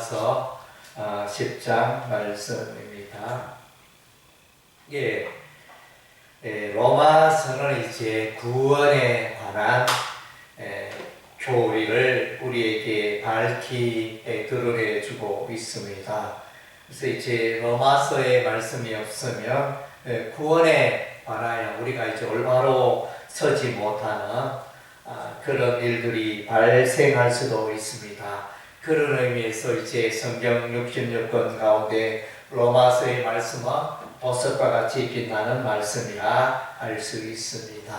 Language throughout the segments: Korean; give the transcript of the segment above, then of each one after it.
로마서 10장 말씀입니다. 로마서는 이제 구원에 관한 교리를 우리에게 밝히 드러내주고 있습니다. 그래서 이제 로마서의 말씀이 없으면 구원에 관하여 우리가 이제 올바로 서지 못하는 그런 일들이 발생할 수도 있습니다. 그런 의미에서 이제 성경 66권 가운데 로마서의 말씀은 보석과 같이 빛나는 말씀이라 할 수 있습니다.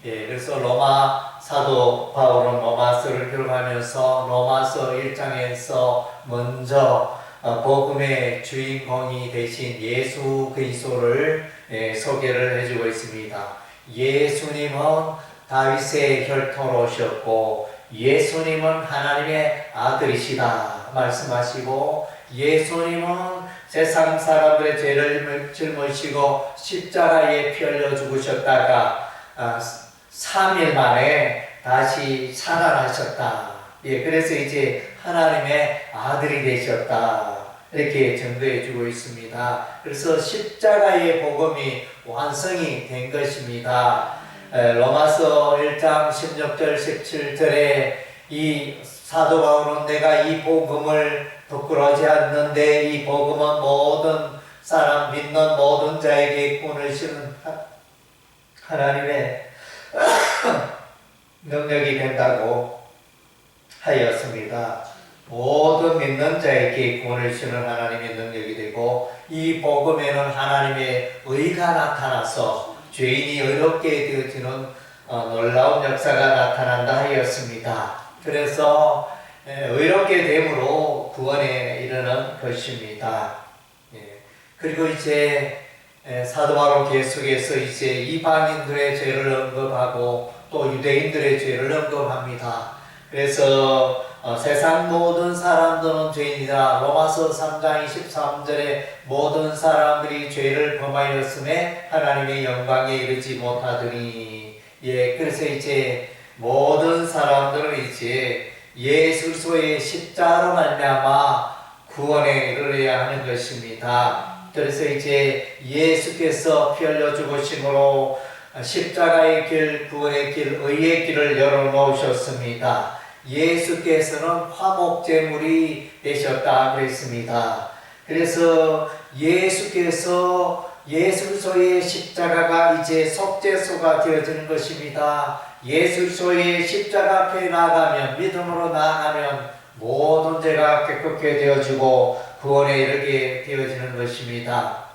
그래서 로마 사도 바울은 로마서를 기록하면서 로마서 1장에서 먼저 복음의 주인공이 되신 예수 그리스도를 소개를 해주고 있습니다. 예수님은 다윗의 혈통으로 오셨고 예수님은 하나님의 아들이시다 말씀하시고 예수님은 세상 사람들의 죄를 짊으시고 십자가에 피 흘려 죽으셨다가 3일 만에 다시 살아나셨다. 그래서 이제 하나님의 아들이 되셨다. 이렇게 전도해 주고 있습니다. 그래서 십자가의 복음이 완성이 된 것입니다. 로마서 1장 16절 17절에 이 사도 바울은 내가 이 복음을 부끄러워하지 않는데 이 복음은 모든 사람 믿는 모든 자에게 구원을 주시는 하나님의 능력이 된다고 하였습니다. 모든 믿는 자에게 구원을 주시는 하나님의 능력이 되고 이 복음에는 하나님의 의가 나타나서 죄인이 의롭게 되어지는 놀라운 역사가 나타난다 하였습니다. 그래서 의롭게 됨으로 구원에 이르는 것입니다. 그리고 이제 사도 바울 계속해서 이제 이방인들의 죄를 언급하고 또 유대인들의 죄를 언급합니다. 그래서 세상 모든 사람들은 죄인이다. 로마서 3장 23절에 모든 사람들이 죄를 범하였음에 하나님의 영광에 이르지 못하더니 그래서 이제 모든 사람들은 이제 예수 그리스도의 십자가로 말미암아 구원에 이르러야 하는 것입니다. 그래서 이제 예수께서 피 흘려 죽으심으로 십자가의 길, 구원의 길, 의의 길을 열어놓으셨습니다. 예수께서는 화목제물이 되셨다 그랬습니다. 그래서 예수께서 예수 그리스도의 십자가가 이제 속죄소가 되어지는 것입니다. 예수 그리스도의 십자가 앞에 나아가면 믿음으로 나아가면 모든 죄가 깨끗게 되어지고 구원에 이르게 되어지는 것입니다.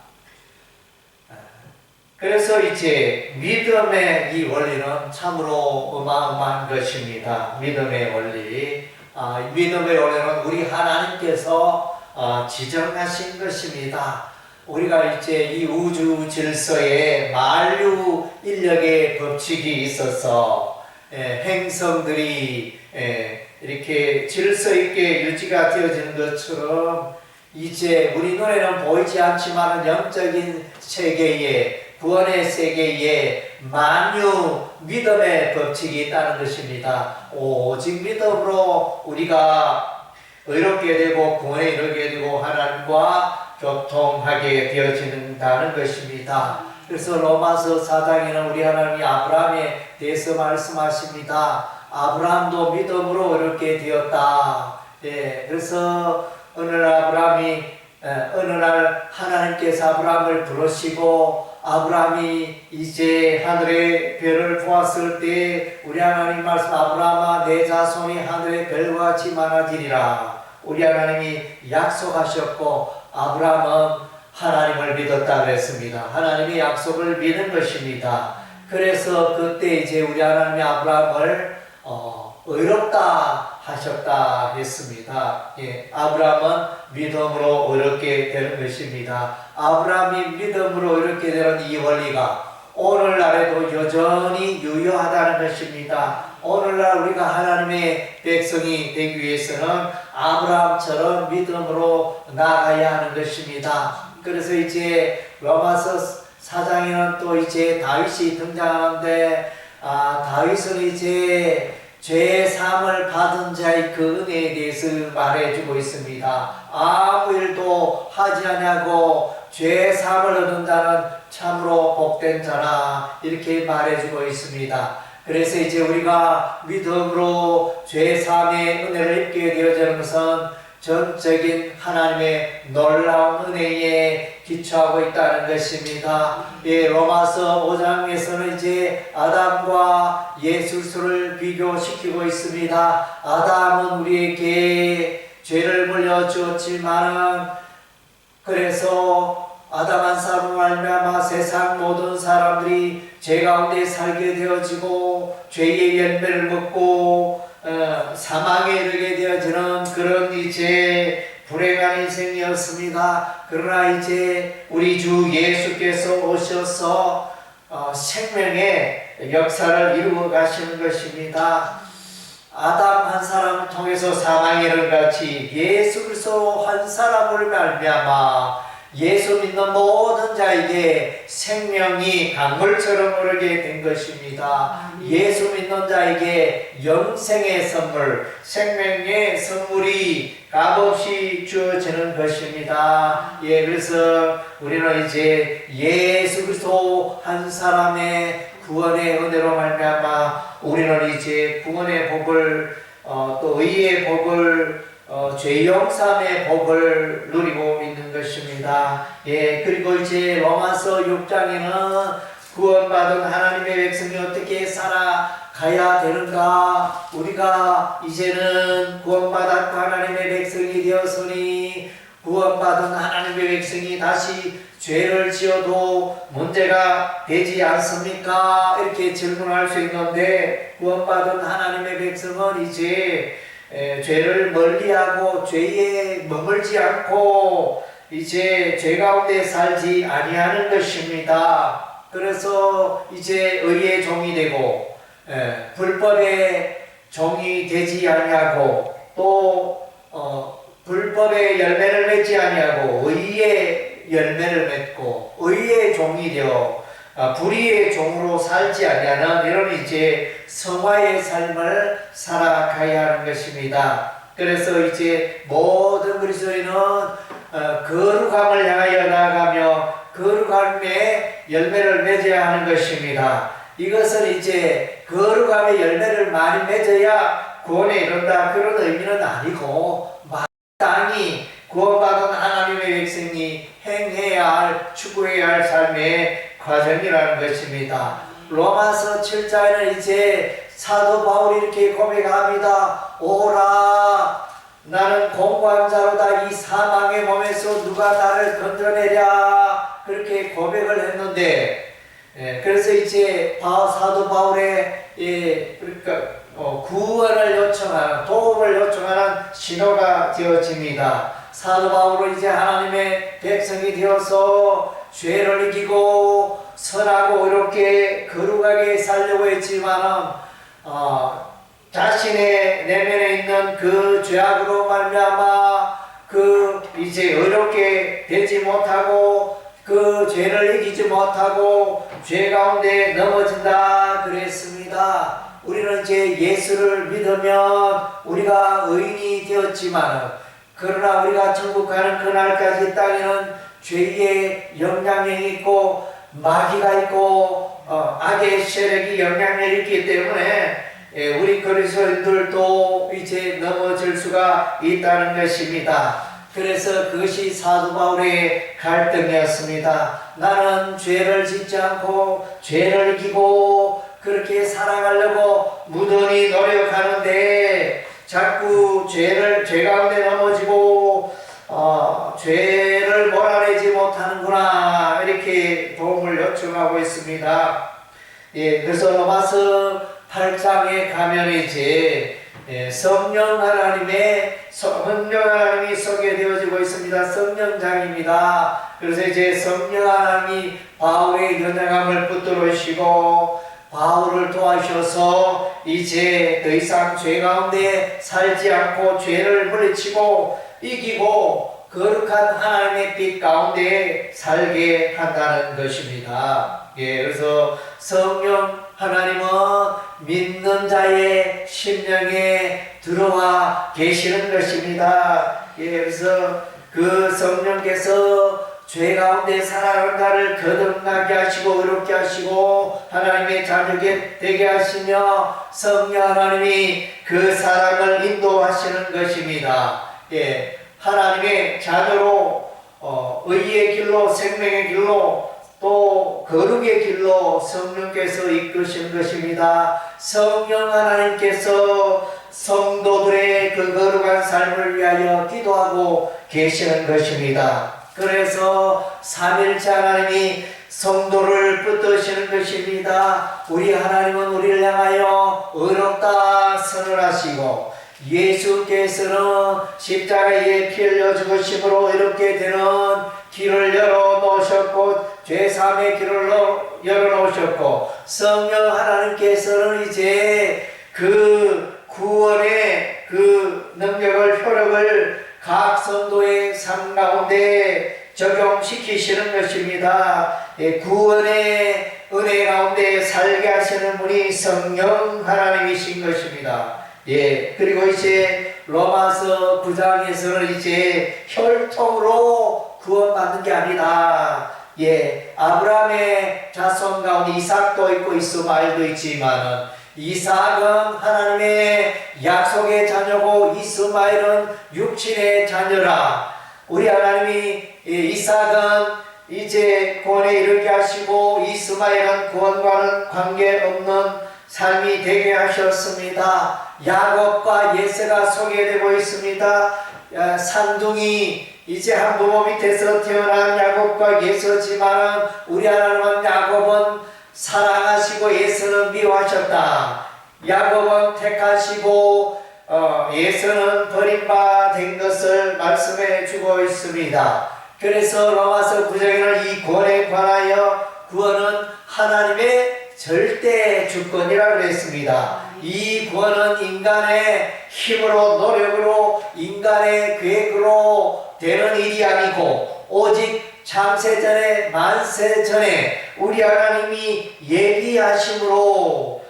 그래서 이제 믿음의 이 원리는 참으로 어마어마한 것입니다. 믿음의 원리. 믿음의 원리는 우리 하나님께서 지정하신 것입니다. 우리가 이제 이 우주 질서에 만류 인력의 법칙이 있어서 행성들이 이렇게 질서 있게 유지가 되어지는 것처럼 이제 우리 눈에는 보이지 않지만 영적인 세계에 구원의 세계에 만유 믿음의 법칙이 있다는 것입니다. 오직 믿음으로 우리가 의롭게 되고 구원에 이르게 되고 하나님과 교통하게 되어진다는 것입니다. 그래서 로마서 4장에는 우리 하나님이 아브라함에 대해서 말씀하십니다. 아브라함도 믿음으로 이렇게 되었다. 그래서 어느 날 하나님께서 아브라함을 부르시고 아브라함이 이제 하늘의 별을 보았을 때 우리 하나님 말씀 아브라함아 내 자손이 하늘의 별과 같이 많아지리라. 우리 하나님이 약속하셨고 아브라함은 하나님을 믿었다 그랬습니다. 하나님의 약속을 믿는 것입니다. 그래서 그때 이제 우리 하나님이 아브라함을 의롭다 하셨다 했습니다. 아브라함은 믿음으로 의롭게 되는 것입니다. 아브라함이 믿음으로 의롭게 되는 이 원리가 오늘날에도 여전히 유효하다는 것입니다. 오늘날 우리가 하나님의 백성이 되기 위해서는 아브라함처럼 믿음으로 나아가야 하는 것입니다. 그래서 이제 로마서 4장에는 또 이제 다윗이 등장하는데 다윗은 이제 죄 사함을 받은 자의 그 은혜에 대해서 말해주고 있습니다. 아무 일도 하지 않냐고 죄 사함을 얻은 자는 참으로 복된 자라 이렇게 말해주고 있습니다. 그래서 이제 우리가 믿음으로 죄 사함의 은혜를 입게 되어지는 것은 전적인 하나님의 놀라운 은혜에 기초하고 있다는 것입니다. 예, 로마서 5장에서는 이제 아담과 예수를 비교시키고 있습니다. 아담은 우리에게 죄를 물려주었지만 그래서 아담 한 사람으로 말미암아 세상 모든 사람들이 죄 가운데 살게 되어지고 죄의 열매를 먹고 사망에 이르게 되어지는 그런 이제 불행한 인생이었습니다. 그러나 이제 우리 주 예수께서 오셔서 생명의 역사를 이루어 가시는 것입니다. 아담 한 사람을 통해서 사망에 이른 같이 예수 그리스도 한 사람을 말미암아 예수 믿는 모든 자에게 생명이 강물처럼 흐르게 된 것입니다. 예수 믿는 자에게 영생의 선물, 생명의 선물이 값없이 주어지는 것입니다. 예, 그래서 우리는 이제 예수 그리스도 한 사람의 구원의 은혜로 말미암아 우리는 이제 구원의 복을 또 의의 복을 죄 용서의 복을 누리고 있는 것입니다. 예, 그리고 이제 로마서 6장에는 구원받은 하나님의 백성이 어떻게 살아가야 되는가? 우리가 이제는 구원받았고 하나님의 백성이 되었으니 구원받은 하나님의 백성이 다시 죄를 지어도 문제가 되지 않습니까? 이렇게 질문할 수 있는데 구원받은 하나님의 백성은 이제 죄를 멀리하고 죄에 머물지 않고 이제 죄 가운데 살지 아니하는 것입니다. 그래서 이제 의의 종이 되고 불법의 종이 되지 아니하고 또 불법의 열매를 맺지 아니하고 의의 열매를 맺고 의의 종이 되어 불의의 종으로 살지 아니하는 이런 이제 성화의 삶을 살아가야 하는 것입니다. 그래서 이제 모든 그리스도인은 거룩함을 향하여 나아가며 거룩함의 열매를 맺어야 하는 것입니다. 이것은 이제 거룩함의 열매를 많이 맺어야 구원에 이른다 그런 의미는 아니고 마땅히 구원받은 하나님의 백성이 행해야 할 추구해야 할 삶의 과정이라는 것입니다. 로마서 7장에는 이제 사도 바울이 이렇게 고백합니다. 오라 나는 공고한 자로다. 이 사망의 몸에서 누가 나를 건져내랴 그렇게 고백을 했는데 그래서 이제 사도 바울의 그러니까 구원을 요청하는 도움을 요청하는 신호가 되어집니다. 사도 바울은 이제 하나님의 백성이 되어서 죄를 이기고 선하고 이렇게 거룩하게 살려고 했지만은 자신의 내면에 있는 그 죄악으로 말미암아 그 이제 어렵게 되지 못하고 그 죄를 이기지 못하고 죄 가운데 넘어진다 그랬습니다. 우리는 이제 예수를 믿으면 우리가 의인이 되었지만 그러나 우리가 천국 가는 그날까지 땅에는 죄의 영향력이 있고 마귀가 있고 악의 세력이 영향력이 있기 때문에 우리 그리스도인들도 이제 넘어질 수가 있다는 것입니다. 그래서 그것이 사도 바울의 갈등이었습니다. 나는 죄를 짓지 않고 죄를 이기고 그렇게 살아가려고 무던히 노력하는데 자꾸 죄 가운데 넘어지고 죄를 몰아내지 못하는구나 이렇게 도움을 요청하고 있습니다. 예, 그래서 로마서 8장에 가면 이제 성령 하나님이 소개되어지고 있습니다. 성령장입니다. 그래서 이제 성령 하나님이 바울의 연약함을 붙들으시고 바울을 도와주셔서 이제 더 이상 죄 가운데 살지 않고 죄를 물리치고 이기고 거룩한 하나님의 빛 가운데 살게 한다는 것입니다. 예, 그래서 성령 하나님은 믿는 자의 심령에 들어와 계시는 것입니다. 그래서 그 성령께서 죄 가운데 살아가는 자를 거듭나게 하시고 의롭게 하시고 하나님의 자녀게 되게 하시며 성령 하나님이 그 사람을 인도하시는 것입니다. 하나님의 자녀로 의의 길로 생명의 길로 또 거룩의 길로 성령께서 이끄시는 것입니다. 성령 하나님께서 성도들의 그 거룩한 삶을 위하여 기도하고 계시는 것입니다. 그래서 삼일째 하나님이 성도를 붙드시는 것입니다. 우리 하나님은 우리를 향하여 의롭다 선언하시고 예수께서는 십자가에 피 흘려 죽으심으로 이렇게 되는 길을 열어놓으셨고 죄사함의 길을 열어놓으셨고 성령 하나님께서는 이제 그 구원의 그 능력을 효력을 각 성도의 삶 가운데 적용시키시는 것입니다. 구원의 은혜 가운데 살게 하시는 분이 성령 하나님이신 것입니다. 그리고 이제 로마서 9장에서는 이제 혈통으로 구원받는 게 아니다. 아브라함의 자손 가운데 이삭도 있고 이스마엘도 있지만은 이삭은 하나님의 약속의 자녀고 이스마엘은 육신의 자녀라. 우리 하나님이 이삭은 이제 구원에 이르게 하시고 이스마엘은 구원과는 관계없는 삶이 되게 하셨습니다. 야곱과 예세가 소개되고 있습니다. 산둥이 이제 한 부모 밑에서 태어난 야곱과 예서지만 우리 하나님은 야곱은 사랑하시고 예서는 미워하셨다. 야곱은 택하시고 예서는 버림받은 것을 말씀해 주고 있습니다. 그래서 로마서 9장에는 이 구원에 관하여 구원은 하나님의 절대 주권이라고 했습니다. 이 구원은 인간의 힘으로 노력으로 인간의 계획으로 되는 일이 아니고 오직 창세전에 만세전에 우리 하나님이 예비하심으로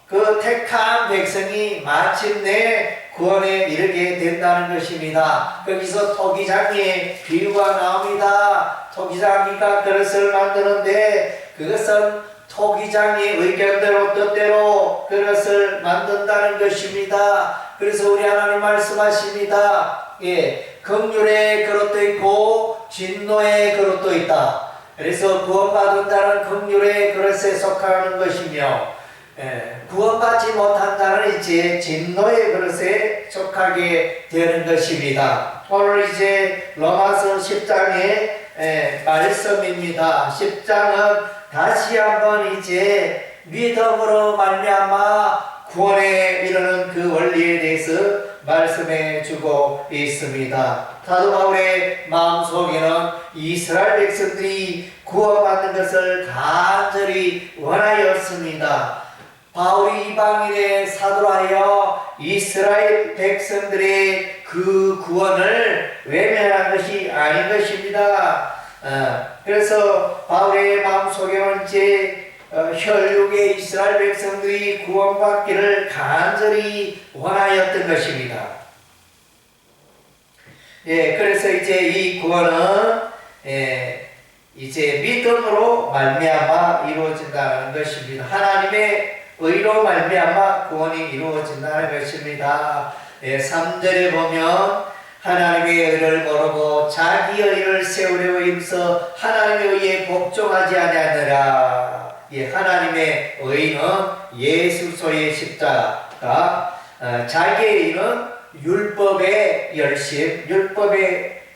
그 택한 백성이 마침내 구원에 이르게 된다는 것입니다. 거기서 토기장이의 비유가 나옵니다. 토기장이가 그릇을 만드는데 그것은 토기장의 의견대로 뜻대로 그릇을 만든다는 것입니다. 그래서 우리 하나님 말씀하십니다. 긍휼의 그릇도 있고 진노의 그릇도 있다. 그래서 구원받은 자는 긍휼의 그릇에 속하는 것이며 구원받지 못한 자는 이제 진노의 그릇에 속하게 되는 것입니다. 오늘 이제 로마서 10장의 말씀입니다. 10장은 다시 한번 이제 믿음으로 말미암아 구원에 이르는 그 원리에 대해서 말씀해 주고 있습니다. 사도 바울의 마음속에는 이스라엘 백성들이 구원받는 것을 간절히 원하였습니다. 바울이 이방인의 사도하여 이스라엘 백성들의 그 구원을 외면한 것이 아닌 것입니다. 그래서 바울의 마음속에는 이제 혈육의 이스라엘 백성들이 구원받기를 간절히 원하였던 것입니다. 그래서 이제 이 구원은 이제 믿음으로 말미암아 이루어진다는 것입니다. 하나님의 의로 말미암아 구원이 이루어진다는 것입니다. 3절에 보면 하나님의 의를 모르고 자기의 의를 세우려고 힘써 하나님의 의에 복종하지 아니하느라. 하나님의 의는 예수소의 십자가, 자기의 의는 율법의 열심,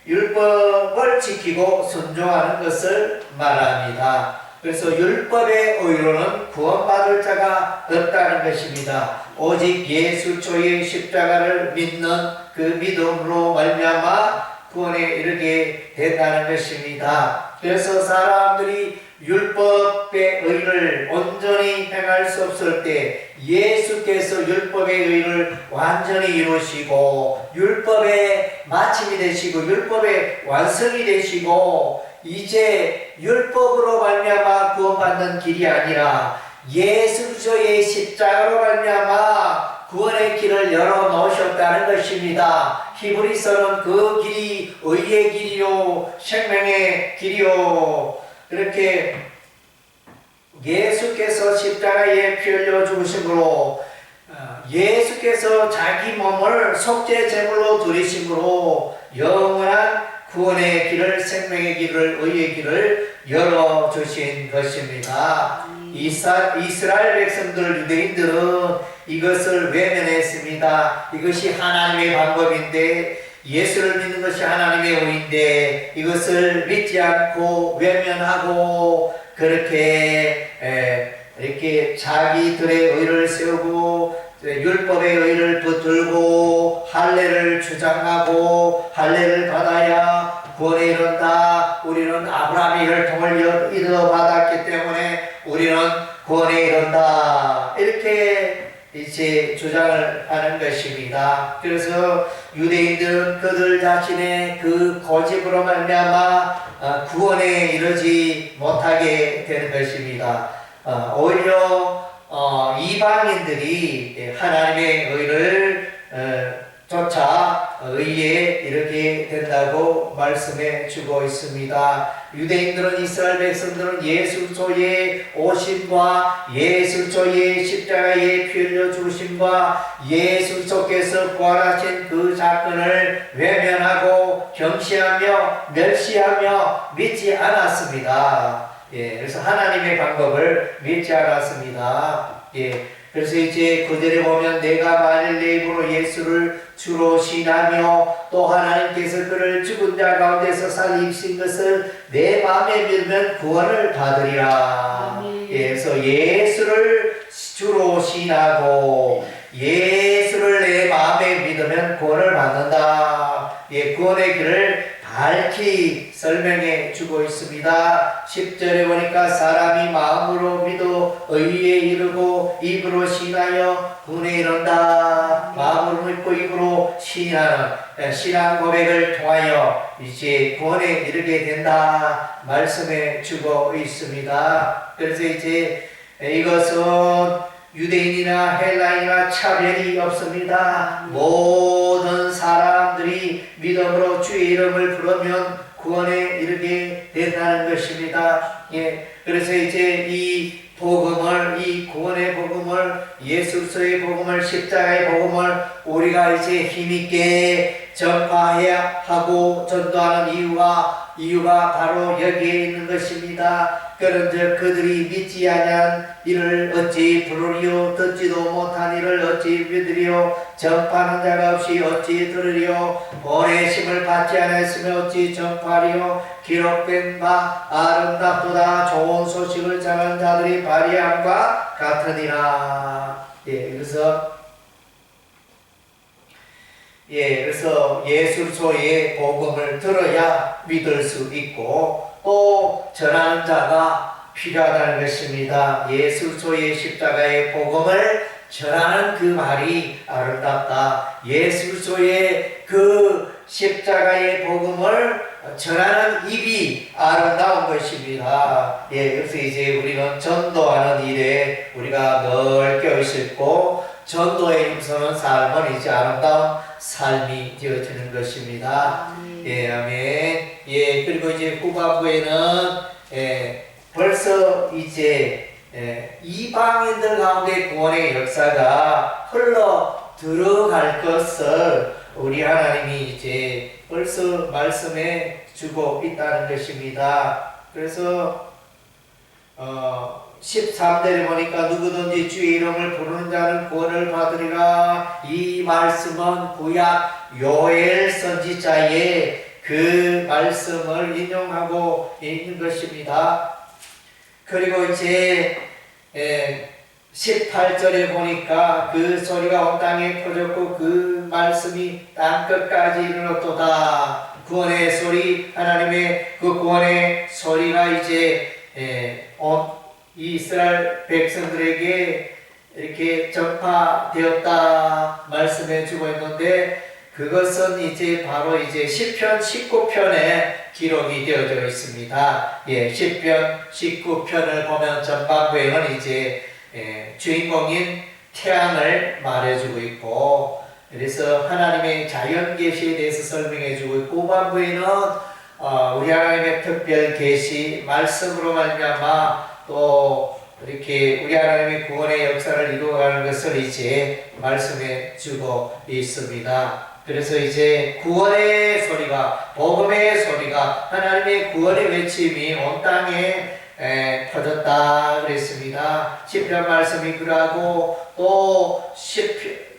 율법을 지키고 순종하는 것을 말합니다. 그래서 율법의 의로는 구원받을 자가 없다는 것입니다. 오직 예수초의 십자가를 믿는 그 믿음으로 말미암아 구원에 이르게 된다는 것입니다. 그래서 사람들이 율법의 의를 온전히 행할 수 없을 때 예수께서 율법의 의를 완전히 이루시고 율법의 마침이 되시고 율법의 완성이 되시고 이제 율법으로 말미암아 구원받는 길이 아니라 예수 그리스도의 십자가로 말미암아 구원의 길을 열어 놓으셨다는 것입니다. 히브리서는 그 길이 의의 길이요 생명의 길이요, 이렇게 예수께서 십자가에 피 흘려 죽으심으로 예수께서 자기 몸을 속죄 제물로 드리심으로 영원한 구원의 길을, 생명의 길을, 의의 길을 열어주신 것입니다. 이스라엘 백성들, 유대인들은 이것을 외면했습니다. 이것이 하나님의 방법인데, 예수를 믿는 것이 하나님의 의인데, 이것을 믿지 않고 외면하고 그렇게 이렇게 자기들의 의를 세우고 율법의 의를 붙들고 할례를 주장하고 할례를 받아야 구원에 이른다. 우리는 아브라함의 혈통을 이어받았기 때문에 우리는 구원에 이른다. 이렇게 이제 주장을 하는 것입니다. 그래서 유대인들은 그들 자신의 그 고집으로 말미암아 구원에 이르지 못하게 되는 것입니다. 오히려 이방인들이 하나님의 의를 쫓아 의에 이르게 된다고 말씀해 주고 있습니다. 유대인들은, 이스라엘 백성들은 예수 그리스도의 오심과 예수 그리스도의 십자가에 피 흘려 죽으심과 예수 그리스도께서 부활하신 그 사건을 외면하고 경시하며 멸시하며 믿지 않았습니다. 그래서 하나님의 방법을 믿지 않았습니다. 그래서 이제 그들에 보면 내가 만일 내 입으로 예수를 주로 신하며 또 하나님께서 그를 죽은 자 가운데서 살리신 것을 내 마음에 믿으면 구원을 받으리라. 그래서 예수를 주로 신하고 예수를 내 마음에 믿으면 구원을 받는다. 구원의 길을 밝히 설명해 주고 있습니다. 10절에 보니까 사람이 마음으로 믿어 의에 이르고 입으로 신하여 구원에 이른다. 마음으로 믿고 입으로 신하는 신앙 고백을 통하여 이제 구원에 이르게 된다 말씀해 주고 있습니다. 그래서 이제 이것은 유대인이나 헬라인이나 차별이 없습니다. 모든 사람들이 믿음으로 주의 이름을 부르면 구원에 이르게 된다는 것입니다. 그래서 이제 이 복음을, 이 구원의 복음을, 예수 그리스도의 복음을, 십자가의 복음을 우리가 이제 힘있게 전파해야 하고 전도하는 이유가 바로 여기에 있는 것입니다. 그런즉 그들이 믿지 아니한 이를 어찌 부르리요? 듣지도 못한 이를 어찌 믿으리요? 전파하는 자가 없이 어찌 들으리요? 보내심을 받지 않았으면 어찌 전파하리요? 기록된 바 아름답도다. 좋은 소식을 전하는 자들이 발휘함과 같으니라. 그래서 예수 그리스도의 복음을 들어야 믿을 수 있고 또 전하는 자가 필요하다는 것입니다. 예수 그리스도의 십자가의 복음을 전하는 그 말이 아름답다. 예수 그리스도의 그 십자가의 복음을 전하는 입이 아름다운 것입니다. 그래서 이제 우리는 전도하는 일에 우리가 늘 껴있고 전도에 힘쓰는 삶은 이제 아름다운 삶이 되어지는 것입니다. 아멘. 그리고 이제 후반부에는 벌써 이제 이방인들 가운데 구원의 역사가 흘러 들어갈 것을 우리 하나님이 이제 벌써 말씀해 주고 있다는 것입니다. 그래서 13절에 보니까 누구든지 주의 이름을 부르는 자는 구원을 받으리라. 이 말씀은 구약 요엘 선지자의 그 말씀을 인용하고 있는 것입니다. 그리고 이제 18절에 보니까 그 소리가 온 땅에 퍼졌고 그 말씀이 땅끝까지 이르렀도다. 구원의 소리, 하나님의 그 구원의 소리가 이제 이스라엘 백성들에게 이렇게 전파되었다 말씀해 주고 있는데, 그것은 이제 바로 이제 시편 19편에 기록이 되어져 있습니다. 시편 19편을 보면 전반부에는 이제 주인공인 태양을 말해주고 있고, 그래서 하나님의 자연 계시에 대해서 설명해주고 있고, 후반부에는 우리 하나님의 특별 계시 말씀으로 말미암아 또 이렇게 우리 하나님의 구원의 역사를 이루어가는 것을 이제 말씀해 주고 있습니다. 그래서 이제 구원의 소리가, 복음의 소리가, 하나님의 구원의 외침이 온 땅에 퍼졌다 그랬습니다. 시편 말씀이 그러하고, 또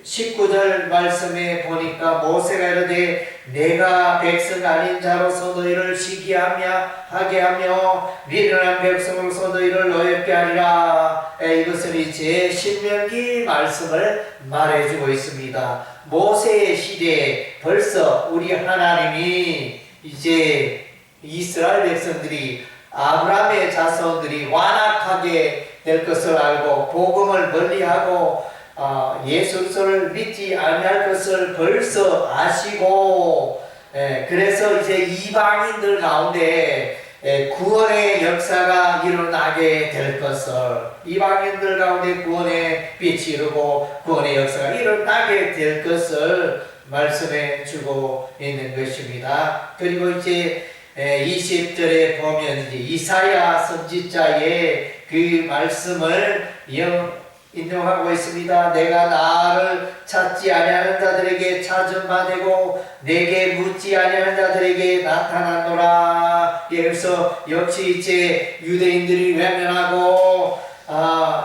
19절 말씀에 보니까 모세가 이르되 내가 백성 아닌 자로서 너희를 시기하게 하며 미련한 백성으로서 너희를 노엽게 하리라. 이것은 이제 신명기 말씀을 말해주고 있습니다. 모세의 시대에 벌써 우리 하나님이 이제 이스라엘 백성들이, 아브라함의 자손들이 완악하게 될 것을 알고 복음을 멀리하고 예수 그리스도를 믿지 아니할 것을 벌써 아시고, 그래서 이제 이방인들 가운데 구원의 역사가 일어나게 될 것을, 이방인들 가운데 구원의 빛이 이루고 구원의 역사가 일어나게 될 것을 말씀해 주고 있는 것입니다. 그리고 이제 20절에 보면 이제 이사야 선지자의 그 말씀을 인용하고 있습니다. 내가 나를 찾지 아니하는 자들에게 찾은 바 되고 내게 묻지 아니하는 자들에게 나타났노라. 그래서 역시 이제 유대인들이 외면하고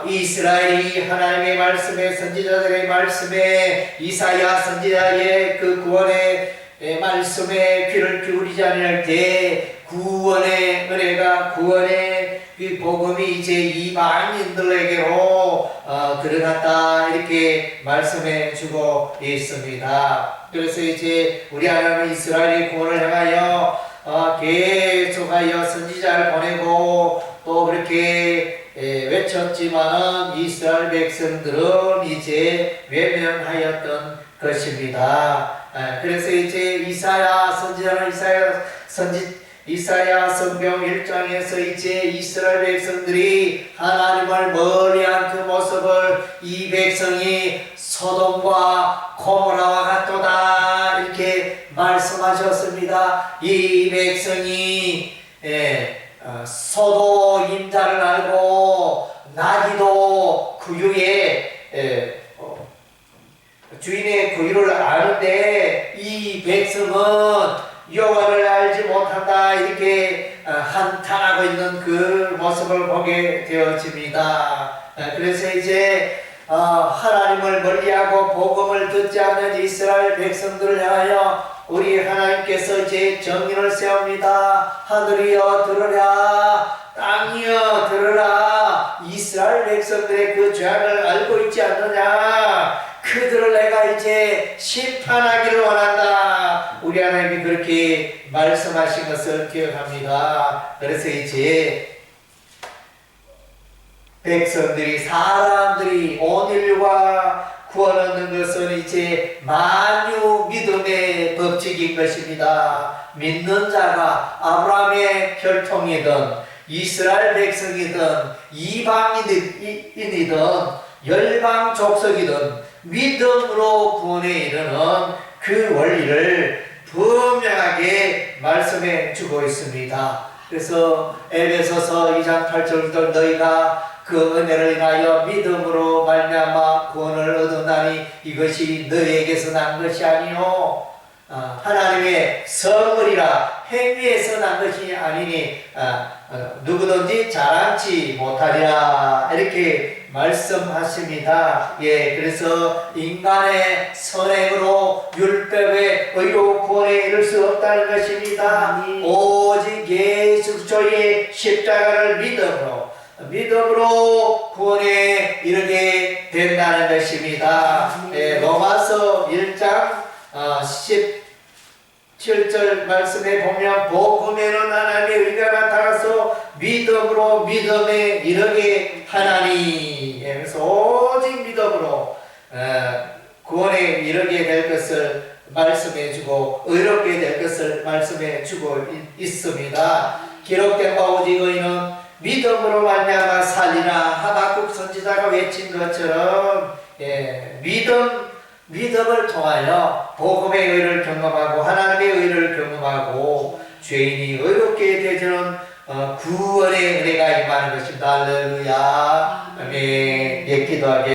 이스라엘이 하나님의 말씀에, 선지자들의 말씀에, 이사야 선지자의 그 구원의 말씀에 귀를 기울이지 아니할 때 구원의 은혜가, 구원의 이 복음이 이제 이방인들에게로 들어갔다, 이렇게 말씀해 주고 있습니다. 그래서 이제 우리 하나님은 이스라엘의 구원을 향하여 계속하여 선지자를 보내고 또 그렇게 외쳤지만 이스라엘 백성들은 이제 외면하였던 것입니다. 그래서 이제 이사야 선지자는 이사야 성경 1장에서 이제 이스라엘 백성들이 하나님을 멀리한 그 모습을, 이 백성이 소돔과 고모라와 같도다, 이렇게 말씀하셨습니다. 이 백성이 소도 임자를 알고 나귀도 구유에 주인의 구유를 아는데 이 백성은 여호와를 알지 못한다, 이렇게 한탄하고 있는 그 모습을 보게 되어집니다. 그래서 이제 하나님을 멀리하고 복음을 듣지 않는 이스라엘 백성들을 향하여 우리 하나님께서 이제 정인을 세웁니다. 하늘이여 들으라, 땅이여 들으라. 이스라엘 백성들의 그 죄악을 알고 있지 않느냐? 그들을 내가 이제 심판하기를 원한다. 우리 하나님이 그렇게 말씀하신 것을 기억합니다. 그래서 이제 백성들이, 사람들이 온 인류가 구원 얻는 것은 이제 만유 믿음의 법칙인 것입니다. 믿는 자가 아브라함의 혈통이든 이스라엘 백성이든 이방인이든 열방 족속이든 믿음으로 구원에 이르는 그 원리를 분명하게 말씀해 주고 있습니다. 그래서 에베소서 2장 8절부터 너희가 그 은혜를 인하여 믿음으로 말미암아 구원을 얻었나니 이것이 너희에게서 난 것이 아니요 하나님의 선물이라, 행위에서 난 것이 아니니 누구든지 자랑치 못하리라, 이렇게 말씀하십니다. 그래서 인간의 선행으로 율법의 의로 구원에 이를 수 없다는 것입니다. 오직 예수 그리스도의 십자가를 믿음으로 구원에 이르게 된다는 것입니다. 로마서 1장 17절 말씀에 보면 복음에는 하나님의 의가 나타나서 믿음으로 믿음에 이르게 하나니, 그래서 오직 믿음으로 구원에 이르게 될 것을 말씀해 주고 의롭게 될 것을 말씀해 주고 있습니다. 기록된 바 오직 의인은 믿음으로 말미암아 살리라. 하박국 선지자가 외친 것처럼 믿음을 통하여 복음의 의를 경험하고 하나님의 의를 경험하고 죄인이 의롭게 되주는 구원의 은혜가 임하는 것입니다. 할렐루야. 아멘. 예, 기도하게